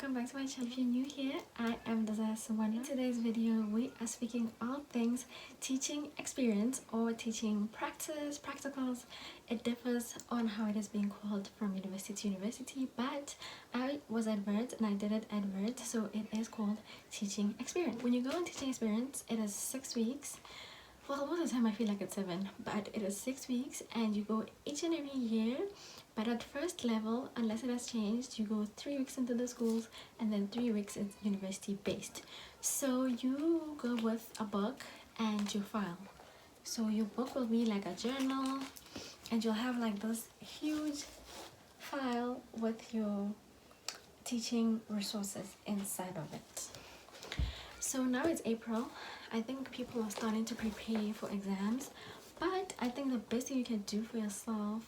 welcome back to my channel. If you're new here, I am someone. In today's video, we are speaking all things teaching experience or teaching practice, practicals. It differs on how it is being called from university to university, but I was at Word and I did it at Word, so it is called teaching experience. When you go on teaching experience, it is 6 weeks. Well, most of the time I feel like it's 7, but it is 6 weeks and you go each and every year. But at first level, unless it has changed, you go 3 weeks into the schools and then 3 weeks it's university based. So you go with a book and your file. So your book will be like a journal and you'll have like this huge file with your teaching resources inside of it. So now it's April. I think people are starting to prepare for exams, but I think the best thing you can do for yourself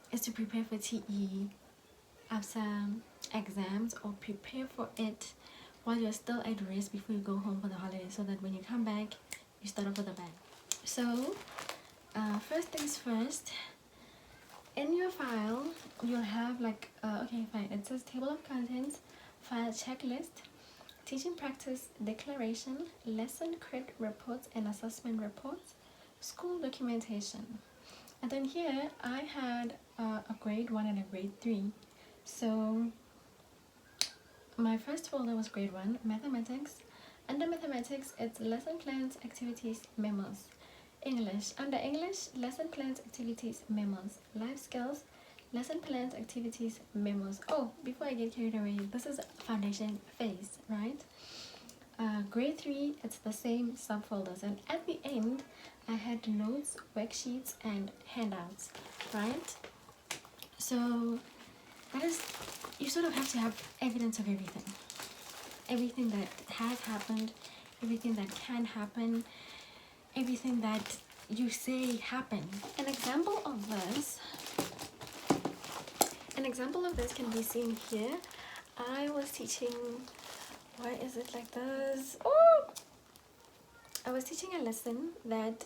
is to prepare for TE after exams, or prepare for it while you're still at rest before you go home for the holidays, so that when you come back you start off with a bang. So first things first, in your file you'll have like okay fine, it says table of contents, file checklist, teaching practice declaration, lesson credit reports and assessment reports, school documentation. And then here I had a grade 1 and a grade 3. So my first folder was grade 1, mathematics. Under mathematics, it's lesson plans, activities, memos. English, under English, lesson plans, activities, memos. Life skills, lesson plans, activities, memos. Oh, before I get carried away, this is foundation phase, right? Grade 3, it's the same subfolders, and at the end I had notes, worksheets and handouts, right? So that is, you sort of have to have evidence of everything that has happened, everything that can happen, everything that you say happened. An example of this can be seen here. I was teaching, why is it like this? Oh, I was teaching a lesson that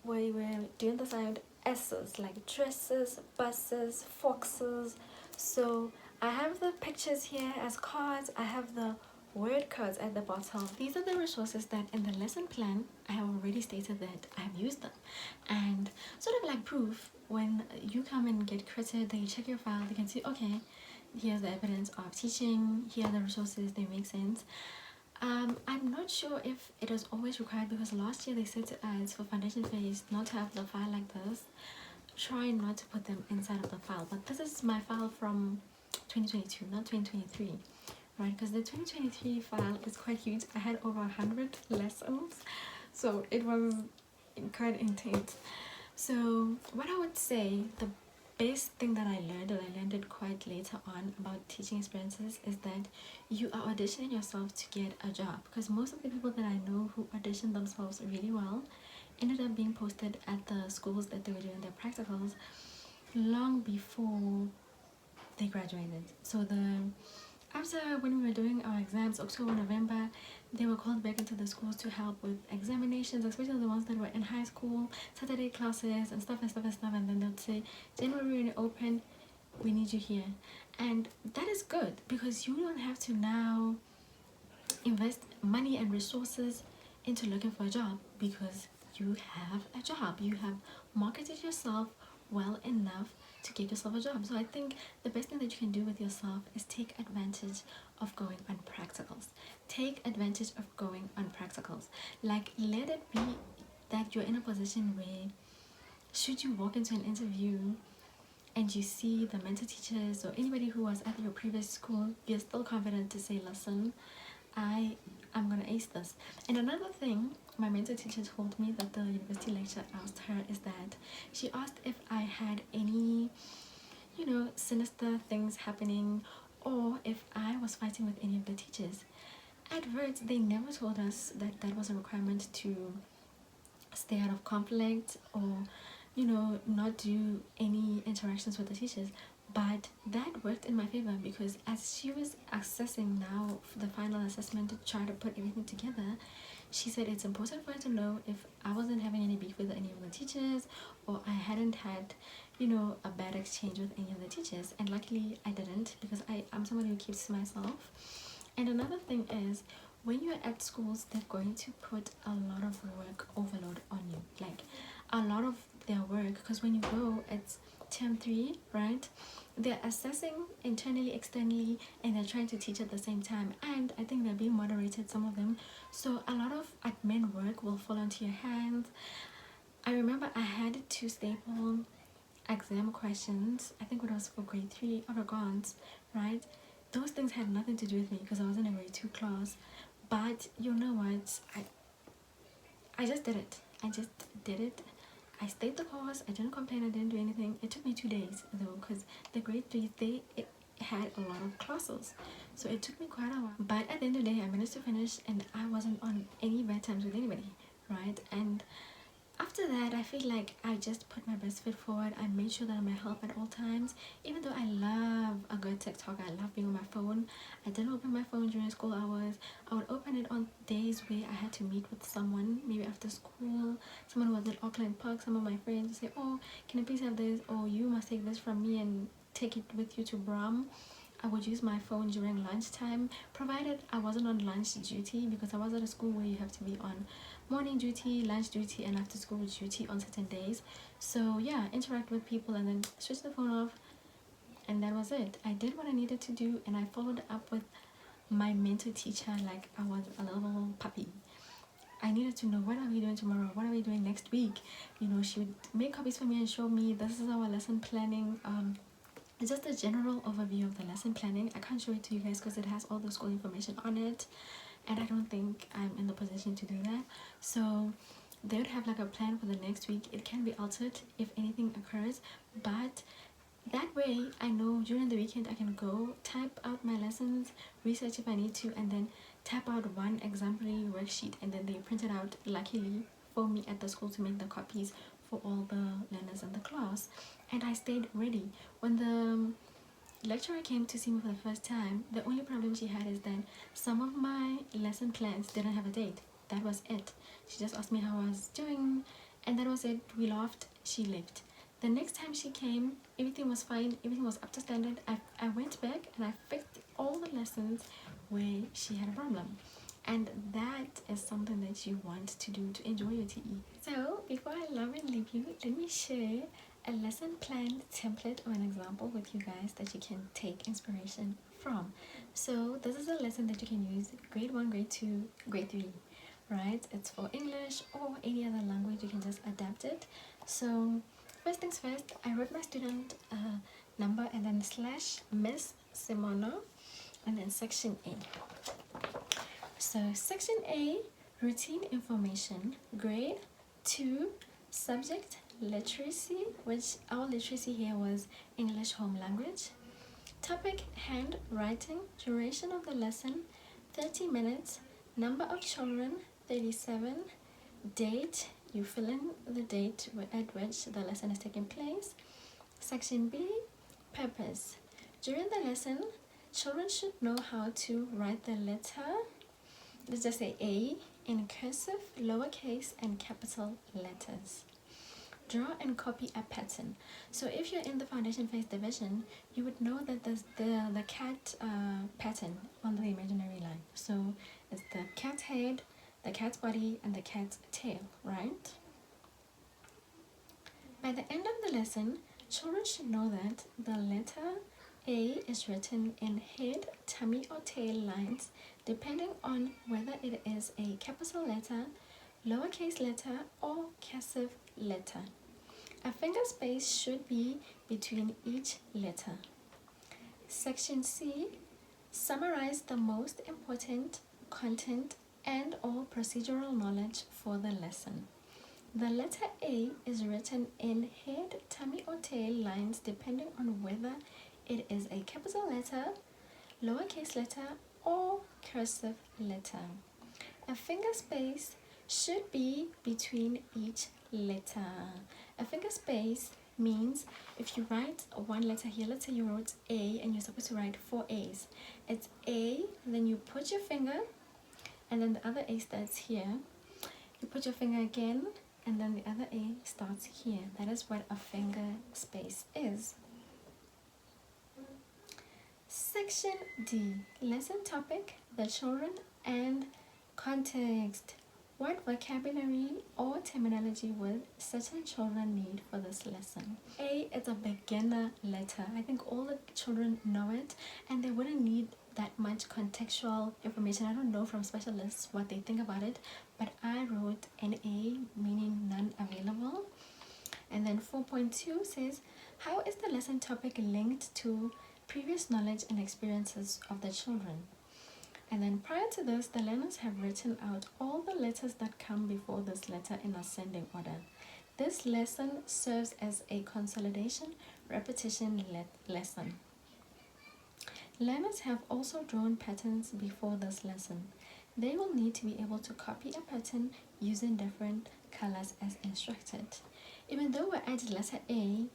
we were doing the sound S's, like dresses, buses, foxes. So I have the pictures here as cards. I have the word cards at the bottom. These are the resources that in the lesson plan I have already stated that I have used them, and sort of like proof, when you come and get credit, then you check your file, you can see, okay, here's the evidence of teaching, here are the resources, they make sense. I'm not sure if it is always required, because last year they said to us for foundation phase not to have the file like this. Try not to put them inside of the file, but this is my file from 2022, not 2023, right? Because the 2023 file is quite huge. I had over 100 lessons, so it was quite intense. So what I would say, the best thing that I learned, and I learned it quite later on about teaching experiences, is that you are auditioning yourself to get a job. Because most of the people that I know who auditioned themselves really well ended up being posted at the schools that they were doing their practicals long before they graduated. So after, when we were doing our exams, October, November, they were called back into the schools to help with examinations, especially the ones that were in high school, Saturday classes and stuff, and then they'd say, January when you open, we need you here. And that is good, because you don't have to now invest money and resources into looking for a job, because you have a job. You have marketed yourself well enough to get yourself a job. So I think the best thing that you can do with yourself is take advantage of going on practicals. Take advantage of going on practicals. Like, let it be that you're in a position where, should you walk into an interview and you see the mentor teachers or anybody who was at your previous school, you're still confident to say, listen, I'm gonna ace this. And another thing my mentor teacher told me that the university lecturer asked her is that she asked if I had any, sinister things happening, or if I was fighting with any of the teachers. At Words, they never told us that that was a requirement to stay out of conflict or, not do any interactions with the teachers. But that worked in my favor, because as she was assessing now the final assessment to try to put everything together, she said it's important for her to know if I wasn't having any beef with any of the teachers, or I hadn't had, you know, a bad exchange with any of the teachers, and luckily I didn't, because I'm somebody who keeps to myself. And another thing is, when you're at schools, they're going to put a lot of work overload on you, like a lot of their work, because when you go, it's term 3, right? They're assessing internally, externally, and they're trying to teach at the same time, and I think they're being moderated, some of them, so a lot of admin work will fall onto your hands. I remember I had to staple exam questions, I think it was for grade 3 Oregons, right? Those things had nothing to do with me because I was in a grade 2 class, but you know what, I just did it. I stayed the course. I didn't complain. I didn't do anything. It took me 2 days though, because the grade 3 it had a lot of classes, so it took me quite a while. But at the end of the day, I managed to finish, and I wasn't on any bad terms with anybody, right? And after that, I feel like I just put my best foot forward. I made sure that I'm at help at all times. Even though I love a good TikTok, I love being on my phone. I didn't open my phone during school hours. I would open it on days where I had to meet with someone, maybe after school, someone who was at Auckland Park, some of my friends say, oh, can I please have this? Or you must take this from me and take it with you to Bram. I would use my phone during lunchtime, provided I wasn't on lunch duty, because I was at a school where you have to be on morning duty, lunch duty, and after school duty on certain days. So yeah, interact with people and then switch the phone off, and that was it. I did what I needed to do, and I followed up with my mentor teacher like I was a little puppy. I needed to know, what are we doing tomorrow, what are we doing next week. You know, she would make copies for me and show me, this is our lesson planning. It's just a general overview of the lesson planning. I can't show it to you guys because it has all the school information on it, and I don't think I'm in the position to do that. So they would have like a plan for the next week. It can be altered if anything occurs, but that way I know during the weekend I can go type out my lessons, research if I need to, and then type out one exemplary worksheet, and then they print it out, luckily for me, at the school to make the copies for all the learners in the class. And I stayed ready. When the lecturer came to see me for the first time, the only problem she had is that some of my lesson plans didn't have a date. That was it. She just asked me how I was doing, and that was it. We laughed, she left. The next time she came, everything was fine, everything was up to standard. I went back and I fixed all the lessons where she had a problem. And that is something that you want to do to enjoy your TE. So before I love and leave you, let me share a lesson plan template or an example with you guys that you can take inspiration from. So this is a lesson that you can use grade 1, grade 2, grade 3, right? It's for English or any other language. You can just adapt it. So first things first, I wrote my student number and then / Miss Simona, and then section A. So section A, routine information, grade 2, subject literacy, which our literacy here was English home language. Topic handwriting, duration of the lesson 30 minutes, number of children 37, date, you fill in the date at which the lesson is taking place. Section B, purpose. During the lesson, children should know how to write the letter, let's just say A, in cursive, lowercase, and capital letters. Draw and copy a pattern. So if you're in the foundation phase division, you would know that there's the cat pattern on the imaginary line. So it's the cat's head, the cat's body, and the cat's tail, right? By the end of the lesson, children should know that the letter A is written in head, tummy, or tail lines, depending on whether it is a capital letter, lowercase letter, or cursive letter. A finger space should be between each letter. Section C, summarize the most important content and or procedural knowledge for the lesson. The letter A is written in head, tummy, or tail lines depending on whether it is a capital letter, lowercase letter, or cursive letter. A finger space should be between each letter. A finger space means if you write one letter here, let's say you wrote A and you're supposed to write 4 A's. It's A, then you put your finger, and then the other A starts here. You put your finger again, and then the other A starts here. That is what a finger space is. Section D, lesson topic, the children and context. What vocabulary or terminology would certain children need for this lesson? A is a beginner letter. I think all the children know it and they wouldn't need that much contextual information. I don't know from specialists what they think about it, but I wrote an A, meaning none available. And then 4.2 says, how is the lesson topic linked to previous knowledge and experiences of the children? And then prior to this, the learners have written out all the letters that come before this letter in ascending order. This lesson serves as a consolidation repetition lesson. Learners have also drawn patterns before this lesson. They will need to be able to copy a pattern using different colors as instructed. Even though we're at letter A,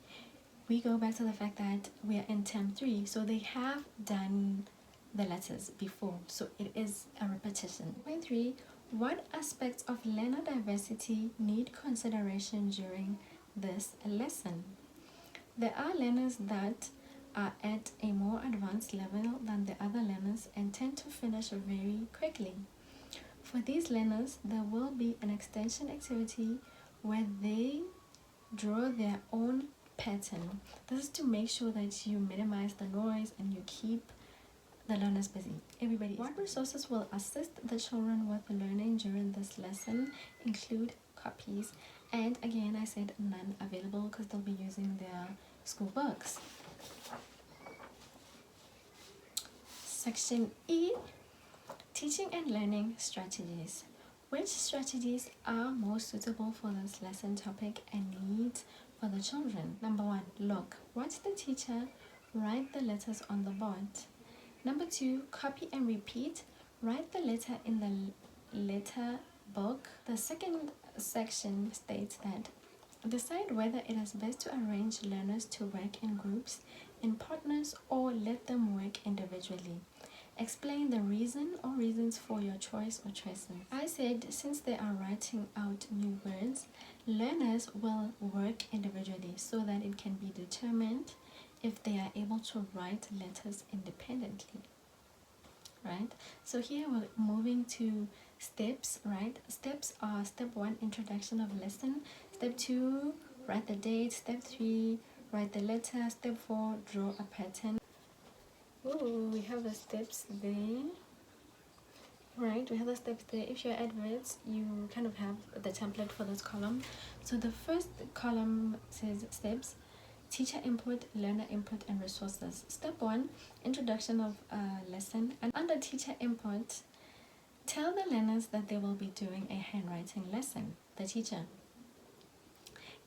we go back to the fact that we are in term 3, so they have done the letters before, so it is a repetition. Point 3, what aspects of learner diversity need consideration during this lesson? There are learners that are at a more advanced level than the other learners and tend to finish very quickly. For these learners, there will be an extension activity where they draw their own pattern. This is to make sure that you minimize the noise and you keep the learners busy. What resources will assist the children with learning during this lesson include copies, and again I said none available because they'll be using their school books. Section E, teaching and learning strategies. Which strategies are most suitable for this lesson topic and needs for the children? Number 1, look, watch the teacher write the letters on the board. Number 2, copy and repeat. Write the letter in the letter book. The second section states that decide whether it is best to arrange learners to work in groups, in partners, or let them work individually. Explain the reason or reasons for your choice or choices. I said since they are writing out new words, learners will work individually so that it can be determined if they are able to write letters independently, right? So here we're moving to steps, right? Steps are step 1, introduction of lesson. Step 2, write the date. Step 3, write the letter. Step 4, draw a pattern. Ooh, we have the steps there. Right, we have the steps there. If you're at words, you kind of have the template for this column. So the first column says steps, teacher input, learner input, and resources. Step 1, introduction of a lesson. And under teacher input, tell the learners that they will be doing a handwriting lesson. The teacher.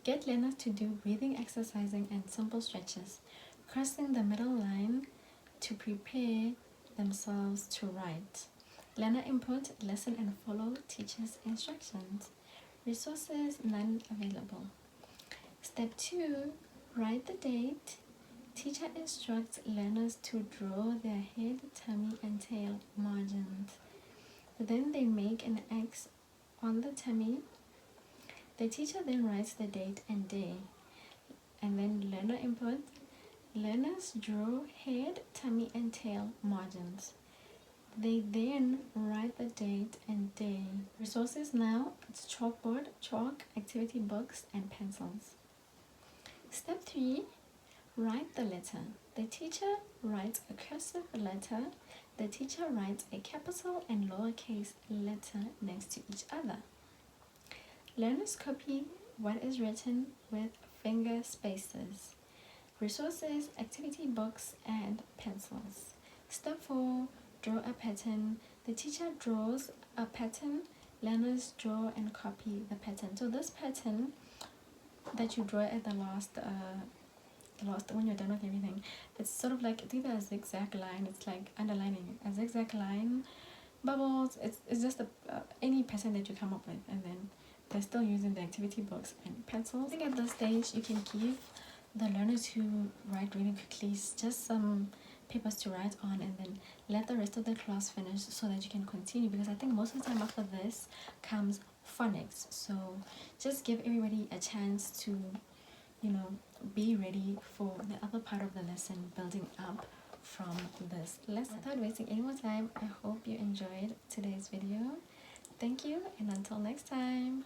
Get learners to do breathing, exercising, and simple stretches, crossing the middle line to prepare themselves to write. Learner input, listen and follow teacher's instructions. Resources, none available. Step 2, write the date. Teacher instructs learners to draw their head, tummy, and tail margins. Then they make an X on the tummy. The teacher then writes the date and day. And then learner input. Learners draw head, tummy, and tail margins. They then write the date and day. Resources now, it's chalkboard, chalk, activity books, and pencils. Step 3, write the letter. The teacher writes a cursive letter. The teacher writes a capital and lowercase letter next to each other. Learners copy what is written with finger spaces. Resources, activity books, and pencils. Step 4, draw a pattern. The teacher draws a pattern. Learners draw and copy the pattern. So this pattern that you draw at the last when you're done with everything, it's sort of like, it's either a zigzag line, it's like underlining a zigzag line, bubbles, it's just any pattern that you come up with, and then they're still using the activity books and pencils. I think at this stage you can give the learners who write really quickly just some papers to write on, and then let the rest of the class finish so that you can continue, because I think most of the time after this comes phonics. So just give everybody a chance to, you know, be ready for the other part of the lesson, building up from this lesson. Without wasting any more time, I hope you enjoyed today's video. Thank you, and until next time.